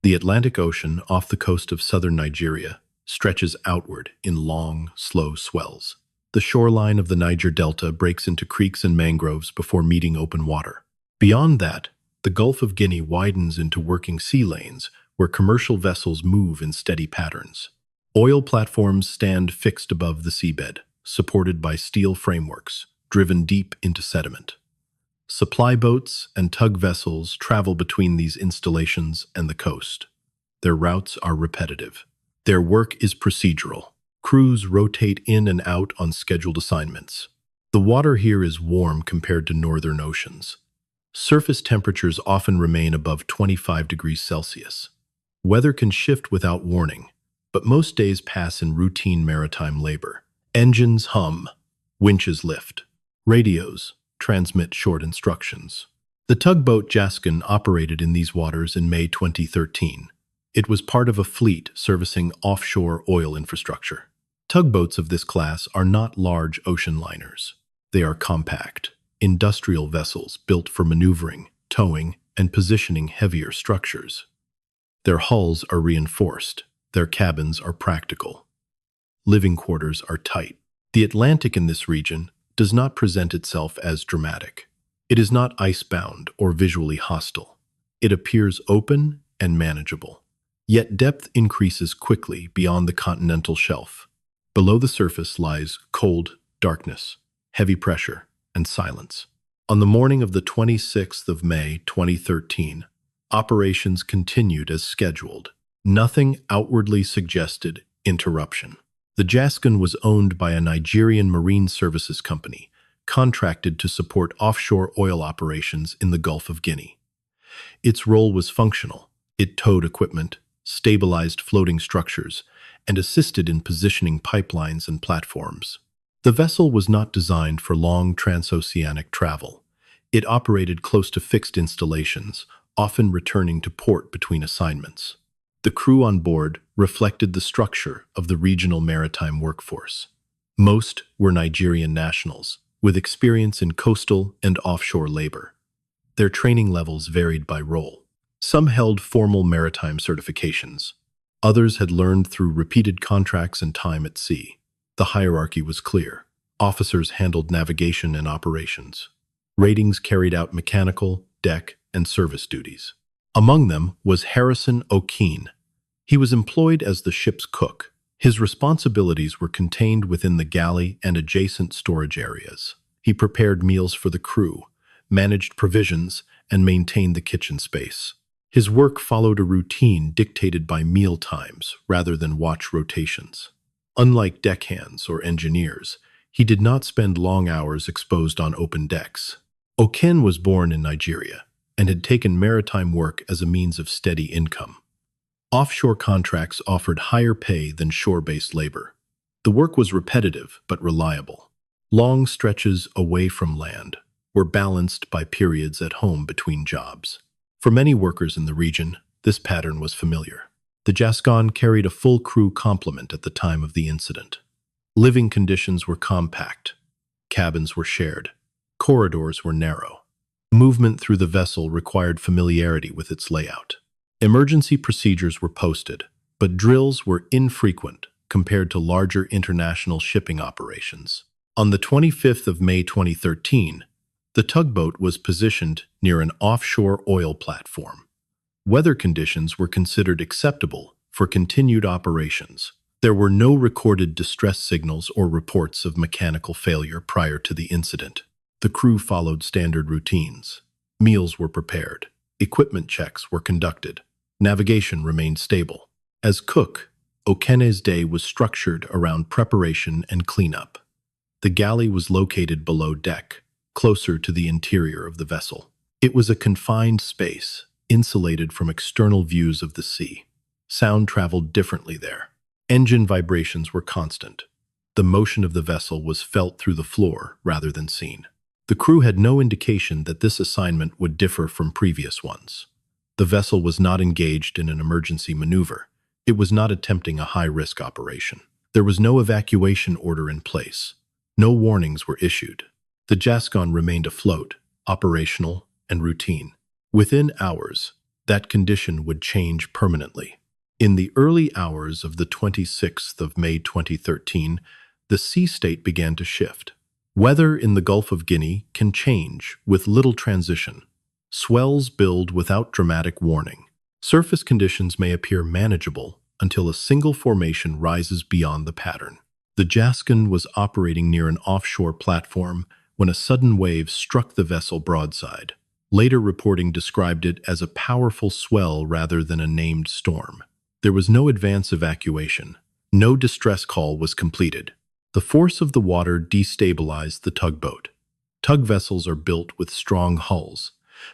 The Atlantic Ocean, off the coast of southern Nigeria, stretches outward in long, slow swells. The shoreline of the Niger Delta breaks into creeks and mangroves before meeting open water. Beyond that, the Gulf of Guinea widens into working sea lanes where commercial vessels move in steady patterns. Oil platforms stand fixed above the seabed, supported by steel frameworks, driven deep into sediment. Supply boats and tug vessels travel between these installations and the coast. Their routes are repetitive. Their work is procedural. Crews rotate in and out on scheduled assignments. The water here is warm compared to northern oceans. Surface temperatures often remain above 25 degrees Celsius. Weather can shift without warning, but most days pass in routine maritime labor. Engines hum, winches lift. Radios transmit short instructions. The tugboat Jaskin operated in these waters in May 2013. It was part of a fleet servicing offshore oil infrastructure. Tugboats of this class are not large ocean liners. They are compact, industrial vessels built for maneuvering, towing, and positioning heavier structures. Their hulls are reinforced. Their cabins are practical. Living quarters are tight. The Atlantic in this region does not present itself as dramatic. It is not icebound or visually hostile. It appears open and manageable. Yet depth increases quickly beyond the continental shelf. Below the surface lies cold darkness, heavy pressure, and silence. On the morning of the 26th of May 2013, operations continued as scheduled. Nothing outwardly suggested interruption. The Jaskin was owned by a Nigerian marine services company, contracted to support offshore oil operations in the Gulf of Guinea. Its role was functional. It towed equipment, stabilized floating structures, and assisted in positioning pipelines and platforms. The vessel was not designed for long transoceanic travel. It operated close to fixed installations, often returning to port between assignments. The crew on board reflected the structure of the regional maritime workforce. Most were Nigerian nationals, with experience in coastal and offshore labor. Their training levels varied by role. Some held formal maritime certifications. Others had learned through repeated contracts and time at sea. The hierarchy was clear. Officers handled navigation and operations. Ratings carried out mechanical, deck, and service duties. Among them was Harrison O'Keene. He was employed as the ship's cook. His responsibilities were contained within the galley and adjacent storage areas. He prepared meals for the crew, managed provisions, and maintained the kitchen space. His work followed a routine dictated by meal times rather than watch rotations. Unlike deckhands or engineers, he did not spend long hours exposed on open decks. O'Keene was born in Nigeria and had taken maritime work as a means of steady income. Offshore contracts offered higher pay than shore-based labor. The work was repetitive but reliable. Long stretches away from land were balanced by periods at home between jobs. For many workers in the region, this pattern was familiar. The Jaskin carried a full crew complement at the time of the incident. Living conditions were compact. Cabins were shared. Corridors were narrow. Movement through the vessel required familiarity with its layout. Emergency procedures were posted, but drills were infrequent compared to larger international shipping operations. On the 25th of May 2013, the tugboat was positioned near an offshore oil platform. Weather conditions were considered acceptable for continued operations. There were no recorded distress signals or reports of mechanical failure prior to the incident. The crew followed standard routines. Meals were prepared. Equipment checks were conducted. Navigation remained stable. As cook, O'Keene's day was structured around preparation and cleanup. The galley was located below deck, closer to the interior of the vessel. It was a confined space, insulated from external views of the sea. Sound traveled differently there. Engine vibrations were constant. The motion of the vessel was felt through the floor rather than seen. The crew had no indication that this assignment would differ from previous ones. The vessel was not engaged in an emergency maneuver. It was not attempting a high-risk operation. There was no evacuation order in place. No warnings were issued. The Jaskin remained afloat, operational and routine. Within hours, that condition would change permanently. In the early hours of the 26th of May 2013, the sea state began to shift. Weather in the Gulf of Guinea can change with little transition. Swells build without dramatic warning. Surface conditions may appear manageable until a single formation rises beyond the pattern. The Jaskin was operating near an offshore platform when a sudden wave struck the vessel broadside. Later reporting described it as a powerful swell rather than a named storm. There was no advance evacuation. No distress call was completed. The force of the water destabilized the tugboat. Tug vessels are built with strong hulls,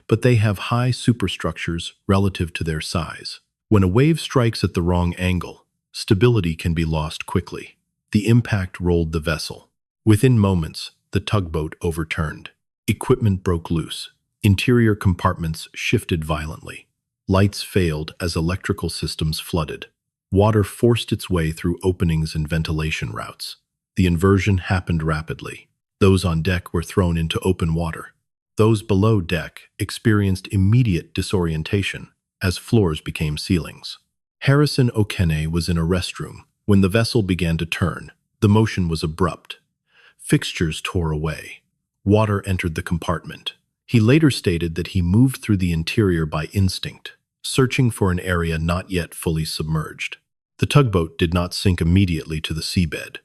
but they have high superstructures relative to their size. When a wave strikes at the wrong angle, stability can be lost quickly. The impact rolled the vessel. Within moments, the tugboat overturned. Equipment broke loose. Interior compartments shifted violently. Lights failed as electrical systems flooded. Water forced its way through openings and ventilation routes. The inversion happened rapidly. Those on deck were thrown into open water. Those below deck experienced immediate disorientation as floors became ceilings. Harrison O'Kenne was in a restroom when the vessel began to turn. The motion was abrupt. Fixtures tore away. Water entered the compartment. He later stated that he moved through the interior by instinct, searching for an area not yet fully submerged. The tugboat did not sink immediately to the seabed.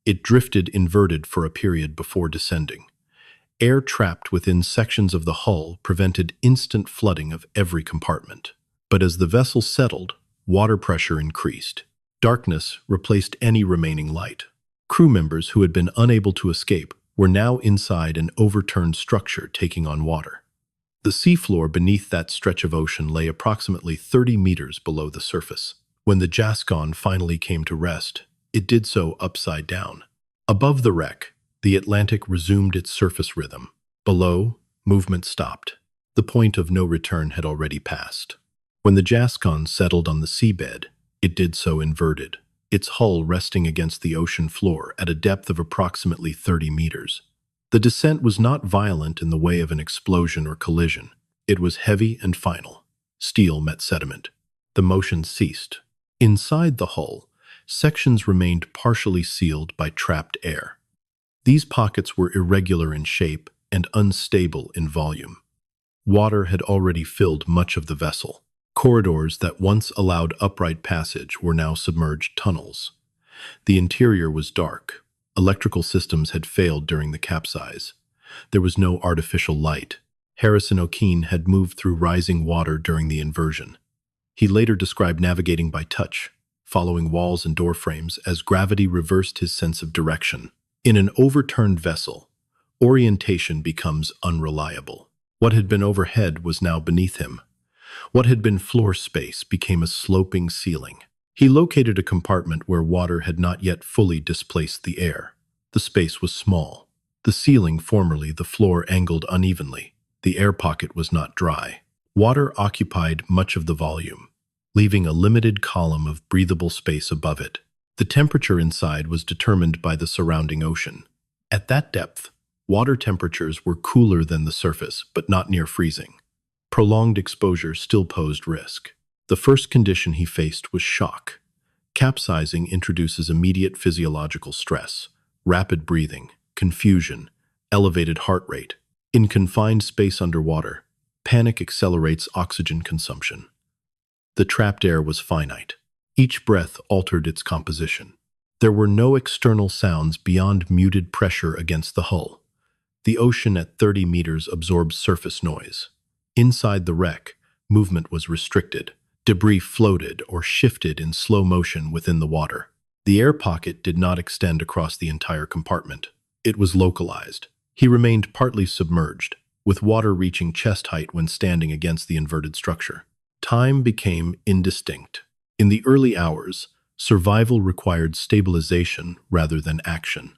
It drifted inverted for a period before descending. Air trapped within sections of the hull prevented instant flooding of every compartment. But as the vessel settled, water pressure increased. Darkness replaced any remaining light. Crew members who had been unable to escape were now inside an overturned structure taking on water. The seafloor beneath that stretch of ocean lay approximately 30 meters below the surface. When the Jascon finally came to rest, it did so upside down. Above the wreck, the Atlantic resumed its surface rhythm. Below, movement stopped. The point of no return had already passed. When the Jascon settled on the seabed, it did so inverted, its hull resting against the ocean floor at a depth of approximately 30 meters. The descent was not violent in the way of an explosion or collision. It was heavy and final. Steel met sediment. The motion ceased. Inside the hull, sections remained partially sealed by trapped air. These pockets were irregular in shape and unstable in volume. Water had already filled much of the vessel. Corridors that once allowed upright passage were now submerged tunnels. The interior was dark. Electrical systems had failed during the capsize. There was no artificial light. Harrison O'Kenne had moved through rising water during the inversion. He later described navigating by touch, following walls and door frames as gravity reversed his sense of direction. In an overturned vessel, orientation becomes unreliable. What had been overhead was now beneath him. What had been floor space became a sloping ceiling. He located a compartment where water had not yet fully displaced the air. The space was small. The ceiling, formerly the floor, angled unevenly. The air pocket was not dry. Water occupied much of the volume, leaving a limited column of breathable space above it. The temperature inside was determined by the surrounding ocean. At that depth, water temperatures were cooler than the surface, but not near freezing. Prolonged exposure still posed risk. The first condition he faced was shock. Capsizing introduces immediate physiological stress, rapid breathing, confusion, elevated heart rate. In confined space underwater, panic accelerates oxygen consumption. The trapped air was finite. Each breath altered its composition. There were no external sounds beyond muted pressure against the hull. The ocean at 30 meters absorbed surface noise. Inside the wreck, movement was restricted. Debris floated or shifted in slow motion within the water. The air pocket did not extend across the entire compartment. It was localized. He remained partly submerged, with water reaching chest height when standing against the inverted structure. Time became indistinct. In the early hours, survival required stabilization rather than action.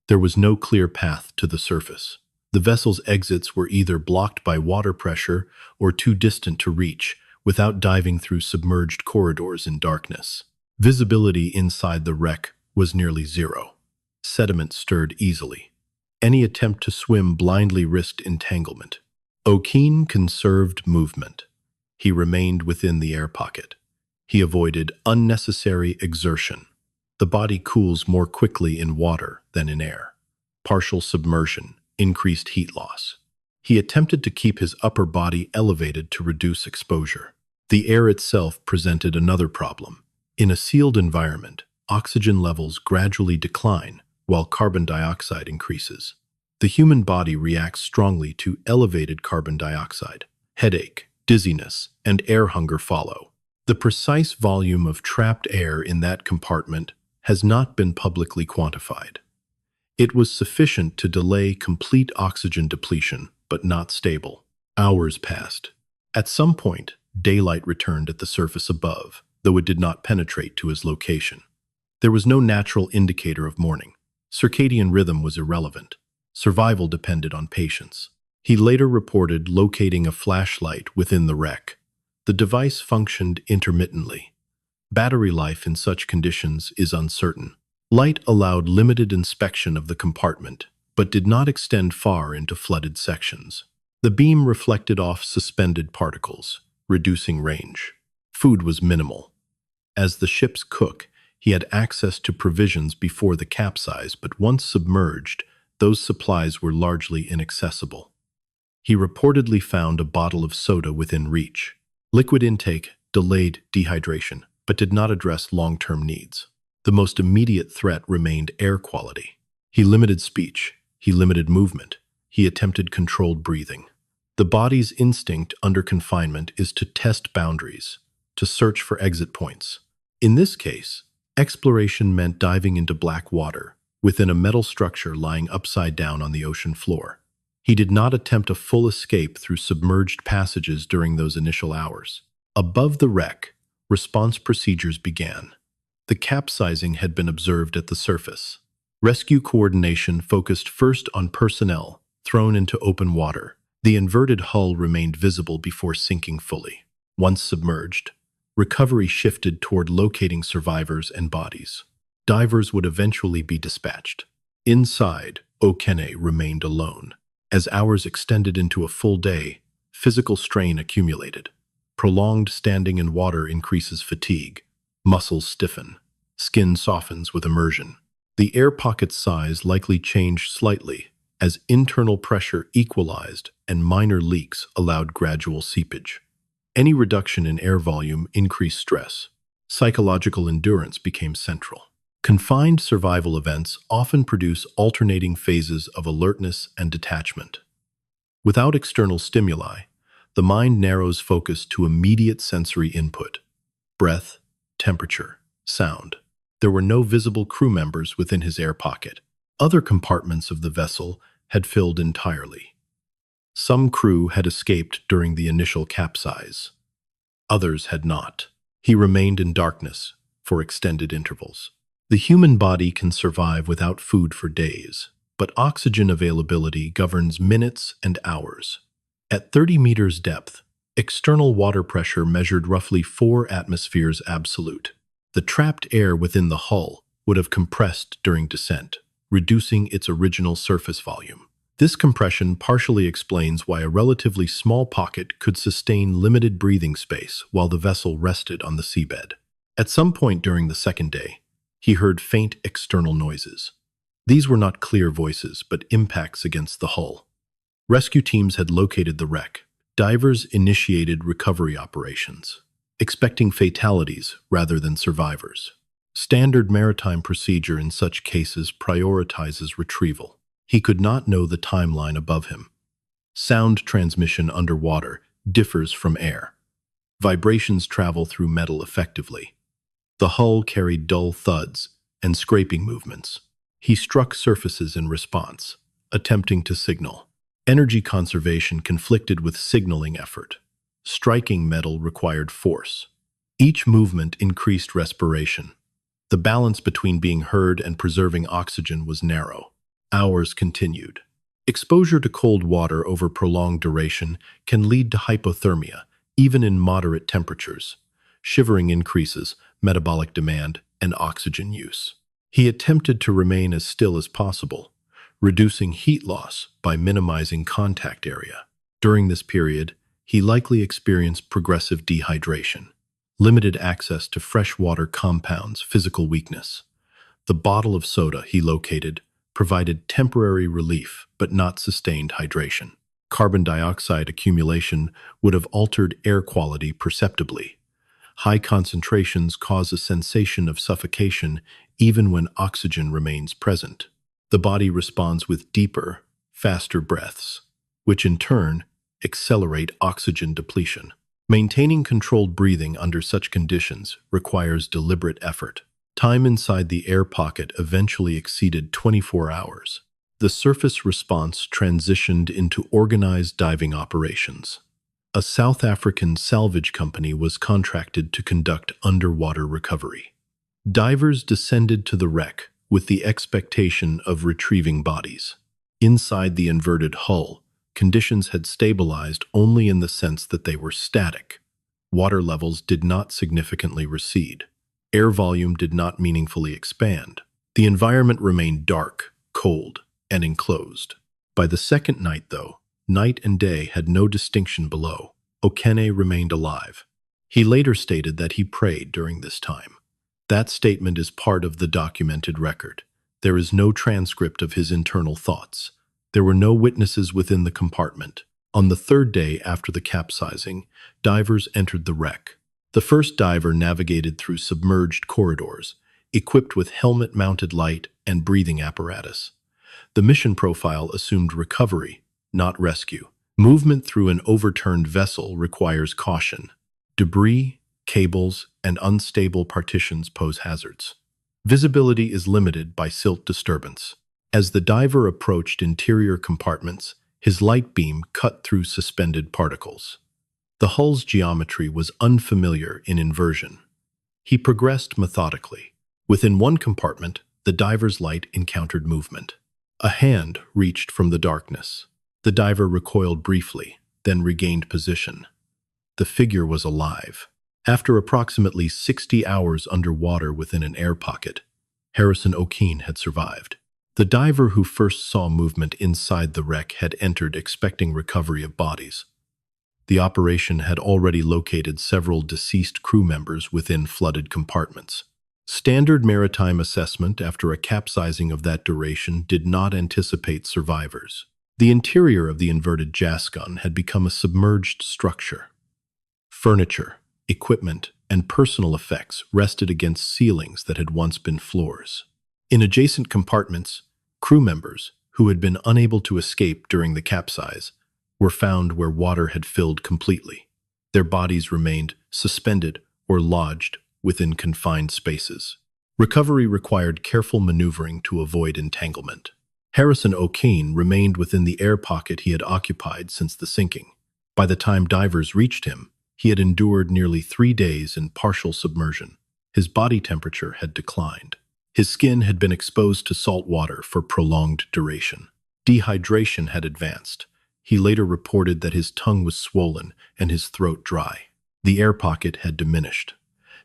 There was no clear path to the surface. The vessel's exits were either blocked by water pressure or too distant to reach, without diving through submerged corridors in darkness. Visibility inside the wreck was nearly zero. Sediment stirred easily. Any attempt to swim blindly risked entanglement. O'Kenne conserved movement. He remained within the air pocket. He avoided unnecessary exertion. The body cools more quickly in water than in air. Partial submersion, increased heat loss. He attempted to keep his upper body elevated to reduce exposure. The air itself presented another problem. In a sealed environment, oxygen levels gradually decline while carbon dioxide increases. The human body reacts strongly to elevated carbon dioxide. Headache, dizziness, and air hunger follow. The precise volume of trapped air in that compartment has not been publicly quantified. It was sufficient to delay complete oxygen depletion, but not stable. Hours passed. At some point, daylight returned at the surface above, though it did not penetrate to his location. There was no natural indicator of morning. Circadian rhythm was irrelevant. Survival depended on patience. He later reported locating a flashlight within the wreck. The device functioned intermittently. Battery life in such conditions is uncertain. Light allowed limited inspection of the compartment, but did not extend far into flooded sections. The beam reflected off suspended particles, reducing range. Food was minimal. As the ship's cook, he had access to provisions before the capsize, but once submerged, those supplies were largely inaccessible. He reportedly found a bottle of soda within reach. Liquid intake delayed dehydration, but did not address long-term needs. The most immediate threat remained air quality. He limited speech. He limited movement. He attempted controlled breathing. The body's instinct under confinement is to test boundaries, to search for exit points. In this case, exploration meant diving into black water within a metal structure lying upside down on the ocean floor. He did not attempt a full escape through submerged passages during those initial hours. Above the wreck, response procedures began. The capsizing had been observed at the surface. Rescue coordination focused first on personnel thrown into open water. The inverted hull remained visible before sinking fully. Once submerged, recovery shifted toward locating survivors and bodies. Divers would eventually be dispatched. Inside, Okene remained alone. As hours extended into a full day, physical strain accumulated. Prolonged standing in water increases fatigue. Muscles stiffen. Skin softens with immersion. The air pocket's size likely changed slightly as internal pressure equalized and minor leaks allowed gradual seepage. Any reduction in air volume increased stress. Psychological endurance became central. Confined survival events often produce alternating phases of alertness and detachment. Without external stimuli, the mind narrows focus to immediate sensory input: breath, temperature, sound. There were no visible crew members within his air pocket. Other compartments of the vessel had filled entirely. Some crew had escaped during the initial capsize. Others had not. He remained in darkness for extended intervals. The human body can survive without food for days, but oxygen availability governs minutes and hours. At 30 meters depth, external water pressure measured roughly 4 atmospheres absolute. The trapped air within the hull would have compressed during descent, reducing its original surface volume. This compression partially explains why a relatively small pocket could sustain limited breathing space while the vessel rested on the seabed. At some point during the second day, he heard faint external noises. These were not clear voices, but impacts against the hull. Rescue teams had located the wreck. Divers initiated recovery operations, expecting fatalities rather than survivors. Standard maritime procedure in such cases prioritizes retrieval. He could not know the timeline above him. Sound transmission underwater differs from air. Vibrations travel through metal effectively. The hull carried dull thuds and scraping movements. He struck surfaces in response, attempting to signal. Energy conservation conflicted with signaling effort. Striking metal required force. Each movement increased respiration. The balance between being heard and preserving oxygen was narrow. Hours continued. Exposure to cold water over prolonged duration can lead to hypothermia, even in moderate temperatures. Shivering increases metabolic demand and oxygen use. He attempted to remain as still as possible, reducing heat loss by minimizing contact area. During this period, he likely experienced progressive dehydration, limited access to freshwater compounds, physical weakness. The bottle of soda he located provided temporary relief but not sustained hydration. Carbon dioxide accumulation would have altered air quality perceptibly. High concentrations cause a sensation of suffocation even when oxygen remains present. The body responds with deeper, faster breaths, which in turn accelerate oxygen depletion. Maintaining controlled breathing under such conditions requires deliberate effort. Time inside the air pocket eventually exceeded 24 hours. The surface response transitioned into organized diving operations. A South African salvage company was contracted to conduct underwater recovery. Divers descended to the wreck with the expectation of retrieving bodies. Inside the inverted hull, conditions had stabilized only in the sense that they were static. Water levels did not significantly recede. Air volume did not meaningfully expand. The environment remained dark, cold, and enclosed. By the second night, though, night and day had no distinction below. Okene remained alive. He later stated that he prayed during this time. That statement is part of the documented record. There is no transcript of his internal thoughts. There were no witnesses within the compartment. On the third day after the capsizing, divers entered the wreck. The first diver navigated through submerged corridors, equipped with helmet-mounted light and breathing apparatus. The mission profile assumed recovery, not rescue. Movement through an overturned vessel requires caution. Debris, cables, and unstable partitions pose hazards. Visibility is limited by silt disturbance. As the diver approached interior compartments, his light beam cut through suspended particles. The hull's geometry was unfamiliar in inversion. He progressed methodically. Within one compartment, the diver's light encountered movement. A hand reached from the darkness. The diver recoiled briefly, then regained position. The figure was alive. After approximately 60 hours underwater within an air pocket, Harrison O'Keene had survived. The diver who first saw movement inside the wreck had entered expecting recovery of bodies. The operation had already located several deceased crew members within flooded compartments. Standard maritime assessment after a capsizing of that duration did not anticipate survivors. The interior of the inverted Jascon had become a submerged structure. Furniture, equipment, and personal effects rested against ceilings that had once been floors. In adjacent compartments, crew members, who had been unable to escape during the capsize, were found where water had filled completely. Their bodies remained suspended or lodged within confined spaces. Recovery required careful maneuvering to avoid entanglement. Harrison O'Keene remained within the air pocket he had occupied since the sinking. By the time divers reached him, he had endured nearly 3 days in partial submersion. His body temperature had declined. His skin had been exposed to salt water for prolonged duration. Dehydration had advanced. He later reported that his tongue was swollen and his throat dry. The air pocket had diminished.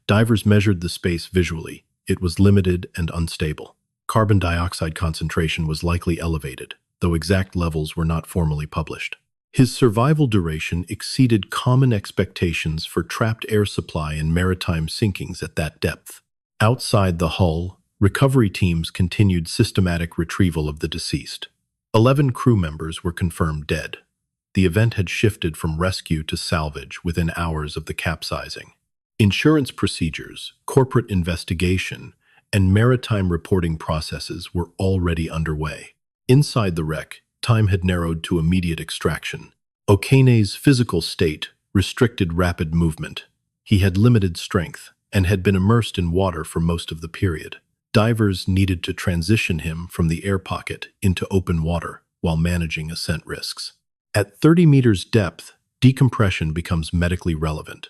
Divers measured the space visually. It was limited and unstable. Carbon dioxide concentration was likely elevated, though exact levels were not formally published. His survival duration exceeded common expectations for trapped air supply in maritime sinkings at that depth. Outside the hull, recovery teams continued systematic retrieval of the deceased. 11 crew members were confirmed dead. The event had shifted from rescue to salvage within hours of the capsizing. Insurance procedures, corporate investigation, and maritime reporting processes were already underway. Inside the wreck, time had narrowed to immediate extraction. Okene's physical state restricted rapid movement. He had limited strength and had been immersed in water for most of the period. Divers needed to transition him from the air pocket into open water while managing ascent risks. At 30 meters depth, decompression becomes medically relevant.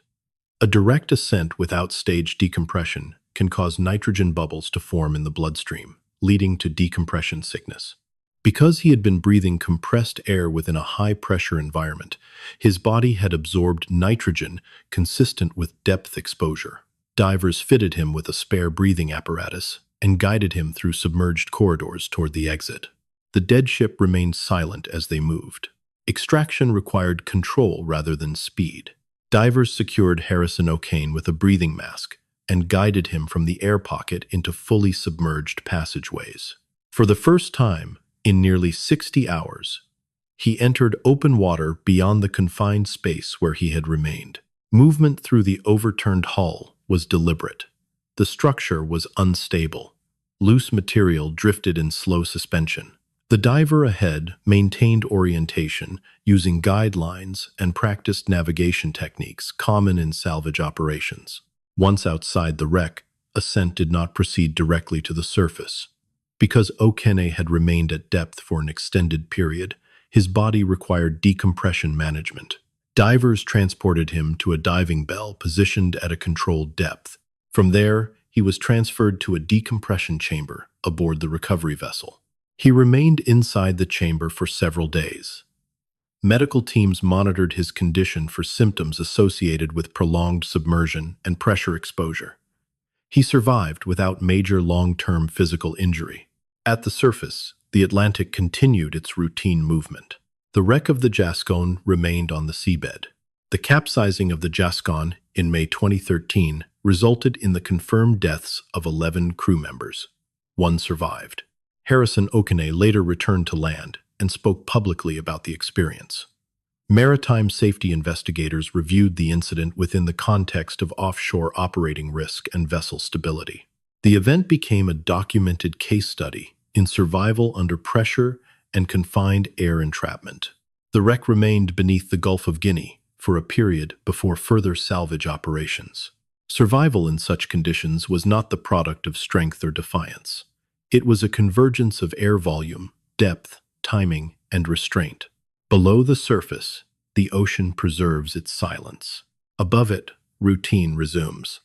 A direct ascent without staged decompression can cause nitrogen bubbles to form in the bloodstream, leading to decompression sickness. Because he had been breathing compressed air within a high-pressure environment, his body had absorbed nitrogen consistent with depth exposure. Divers fitted him with a spare breathing apparatus and guided him through submerged corridors toward the exit. The dead ship remained silent as they moved. Extraction required control rather than speed. Divers secured Harrison O'Kane with a breathing mask and guided him from the air pocket into fully submerged passageways. For the first time, in nearly 60 hours, he entered open water beyond the confined space where he had remained. Movement through the overturned hull was deliberate. The structure was unstable. Loose material drifted in slow suspension. The diver ahead maintained orientation using guidelines and practiced navigation techniques common in salvage operations. Once outside the wreck, ascent did not proceed directly to the surface. Because O'Kane had remained at depth for an extended period, his body required decompression management. Divers transported him to a diving bell positioned at a controlled depth. From there, he was transferred to a decompression chamber aboard the recovery vessel. He remained inside the chamber for several days. Medical teams monitored his condition for symptoms associated with prolonged submersion and pressure exposure. He survived without major long-term physical injury. At the surface, the Atlantic continued its routine movement. The wreck of the Gascon remained on the seabed. The capsizing of the Gascon in May 2013 resulted in the confirmed deaths of 11 crew members. One survived. Harrison O'Kane later returned to land and spoke publicly about the experience. Maritime safety investigators reviewed the incident within the context of offshore operating risk and vessel stability. The event became a documented case study in survival under pressure and confined air entrapment. The wreck remained beneath the Gulf of Guinea for a period before further salvage operations. Survival in such conditions was not the product of strength or defiance. It was a convergence of air volume, depth, timing, and restraint. Below the surface, the ocean preserves its silence. Above it, routine resumes.